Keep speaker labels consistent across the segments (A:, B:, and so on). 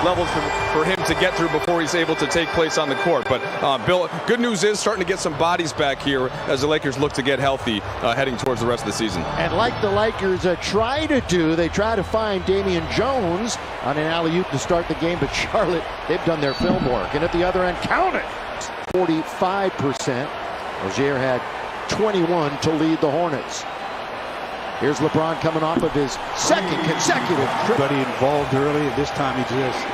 A: levels for him to get through before he's able to take place on the court. But Bill, good news is starting to get some bodies back here as the Lakers look to get healthy heading towards the rest of the season.
B: And like the Lakers try to do, they try to find Damian Jones on an alley-oop to start the game, but Charlotte, they've done their film work. And at the other end, count it, 45%. Rozier had 21 to lead the Hornets. Here's LeBron coming off of his second consecutive trip.
C: Everybody involved early, and this time he just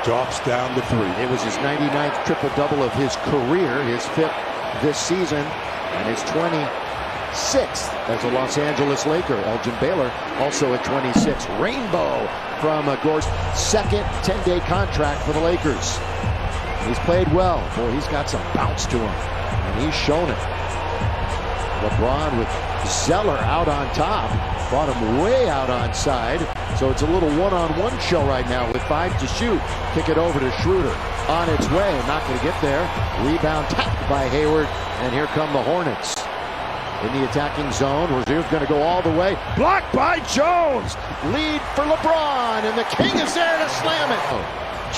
C: drops down to 3.
B: It was his 99th triple-double of his career, his 5th this season, and his 26th as a Los Angeles Laker. Elgin Baylor also at 26. Rainbow from Gore's second 10-day contract for the Lakers. He's played well. Boy, he's got some bounce to him, and he's shown it. LeBron with Zeller out on top, brought him way out on side. So it's a little one-on-one show right now with 5 to shoot. Kick it over to Schroeder. On its way, not going to get there. Rebound tapped by Hayward, and here come the Hornets. In the attacking zone, Rozier's going to go all the way. Blocked by Jones. Lead for LeBron, and the King is there to slam it.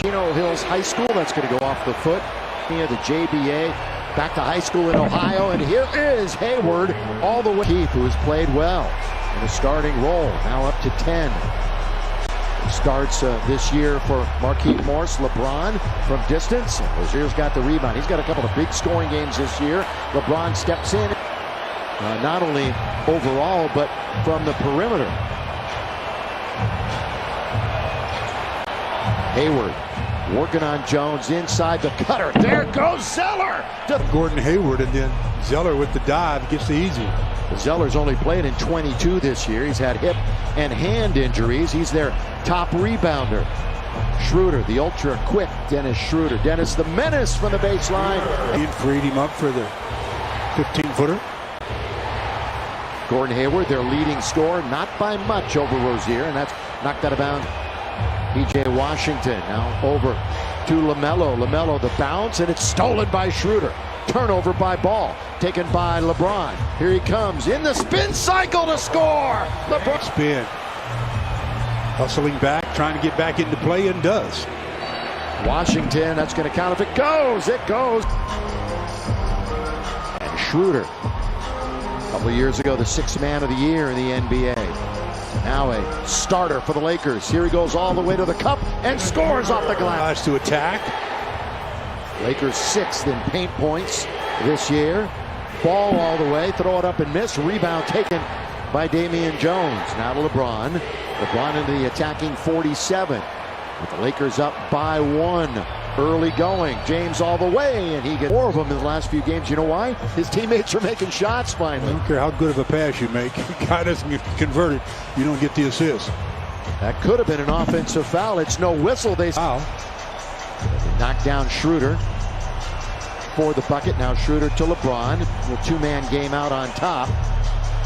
B: Chino Hills High School, that's going to go off the foot. Near the JBA. Back to high school in Ohio, and here is Hayward all the way. Keith, who has played well in a starting role, now up to 10. Starts this year for Markieff Morris. LeBron from distance. Rozier's got the rebound. He's got a couple of big scoring games this year. LeBron steps in, not only overall, but from the perimeter. Hayward working on Jones inside the cutter. There goes Zeller.
C: Gordon Hayward, and then Zeller with the dive gets the easy.
B: Zeller's only played in 22 this year. He's had hip and hand injuries. He's their top rebounder. Schroeder, the ultra quick Dennis Schroeder. Dennis the menace from the baseline.
C: He freed him up for the 15-footer.
B: Gordon Hayward, their leading scorer, not by much over Rozier, and that's knocked out of bounds. P.J. Washington now over to LaMelo. LaMelo the bounce, and it's stolen by Schroeder. Turnover by Ball, taken by LeBron. Here he comes in the spin cycle to score. LeBron
C: spin, hustling back, trying to get back into play, and does.
B: Washington, that's going to count if it goes. It goes. And Schroeder, a couple of years ago, the 6th man of the year in the NBA. Now a starter for the Lakers. Here he goes all the way to the cup and scores off the glass.
C: To attack.
B: Lakers 6th in paint points this year. Ball all the way, throw it up and miss. Rebound taken by Damian Jones. Now to LeBron. LeBron into the attacking 47. With the Lakers up by 1. Early going. James all the way, and he gets 4 of them in the last few games. You know why? His teammates are making shots finally.
C: I don't care how good of a pass you make. The guy doesn't get converted. You don't get the assist.
B: That could have been an offensive foul. It's no whistle. They knock down Schroeder for the bucket. Now Schroeder to LeBron. The 2-man game out on top.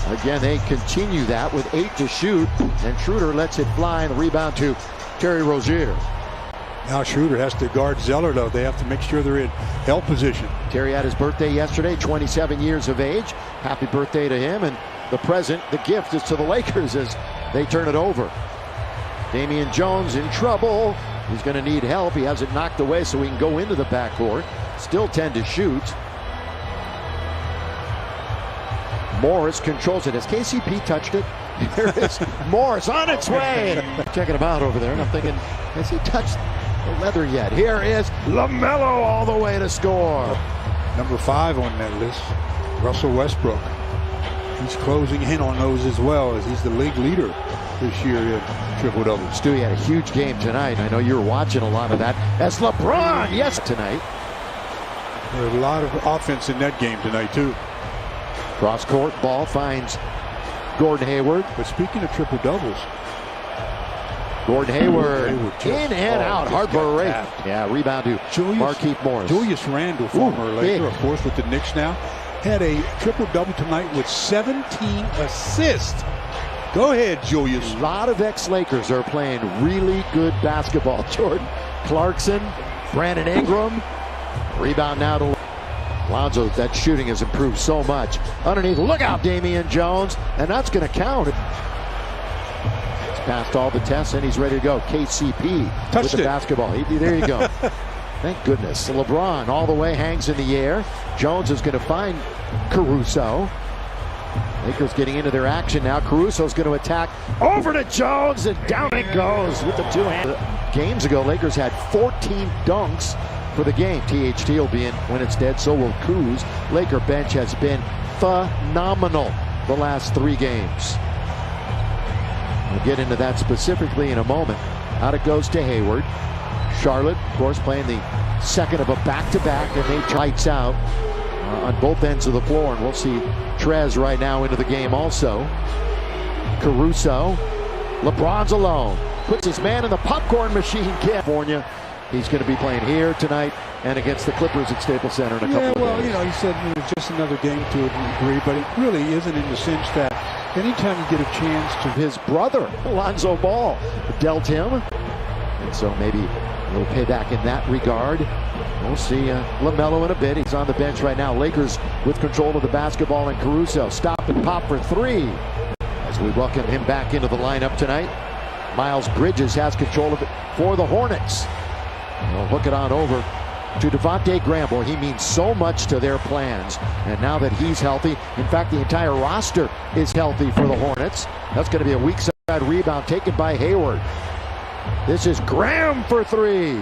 B: Again, they continue that with 8 to shoot, and Schroeder lets it fly, and the rebound to Terry Rozier.
C: Now Schroeder has to guard Zeller, though. They have to make sure they're in help position.
B: Terry had his birthday yesterday, 27 years of age. Happy birthday to him. And the present, the gift, is to the Lakers as they turn it over. Damian Jones in trouble. He's going to need help. He has it knocked away so he can go into the backcourt. Still 10 to shoot. Morris controls it. Has KCP touched it? Here is Morris on its way. Checking him out over there, and I'm thinking, has he touched the leather yet? Here is LaMelo all the way to score.
C: Number 5 on that list, Russell Westbrook. He's closing in on those as well, as he's the league leader this year in triple-double.
B: Stewie had a huge game tonight. I know you were watching a lot of that. As LeBron, yes, tonight.
C: There's a lot of offense in that game tonight, too.
B: Cross-court, ball finds Gordon Hayward.
C: But speaking of triple-doubles,
B: Gordon Hayward in and out. Hard for a race. Yeah, rebound to Markieff Morris.
C: Julius Randle, former Laker, of course, with the Knicks now, had a triple-double tonight with 17 assists. Go ahead, Julius.
B: A lot of ex-Lakers are playing really good basketball. Jordan Clarkson, Brandon Ingram. Rebound now to Lonzo. That shooting has improved so much. Underneath, look out, Damian Jones, and that's going to count. It's passed all the tests, and he's ready to go. KCP
C: Touched
B: with the
C: it.
B: basketball. There you go. Thank goodness. LeBron all the way, hangs in the air. Jones is going to find Caruso. Lakers getting into their action now. Caruso's going to attack over to Jones, and down it goes with the two-hand. Games ago, Lakers had 14 dunks for the game. THT will be in when it's dead, so will Kuz. Laker bench has been phenomenal the last 3 games. We'll get into that specifically in a moment. Out it goes to Hayward. Charlotte, of course, playing the second of a back-to-back, and they lights out on both ends of the floor, and we'll see Trez right now into the game also. Caruso, LeBron's alone, puts his man in the popcorn machine. California, he's going to be playing here tonight and against the Clippers at Staples Center in a couple of days.
C: You know, he said it was just another game to a degree, but it really isn't in the sense that anytime you get a chance to.
B: His brother, Lonzo Ball, dealt him, and so maybe a little payback in that regard. We'll see LaMelo in a bit. He's on the bench right now. Lakers with control of the basketball, and Caruso stop and pop for 3 as we welcome him back into the lineup tonight. Miles Bridges has control of it for the Hornets. They'll hook it on over to Devontae Graham. Boy, he means so much to their plans. And now that he's healthy, in fact, the entire roster is healthy for the Hornets. That's going to be a weak side rebound taken by Hayward. This is Graham for 3.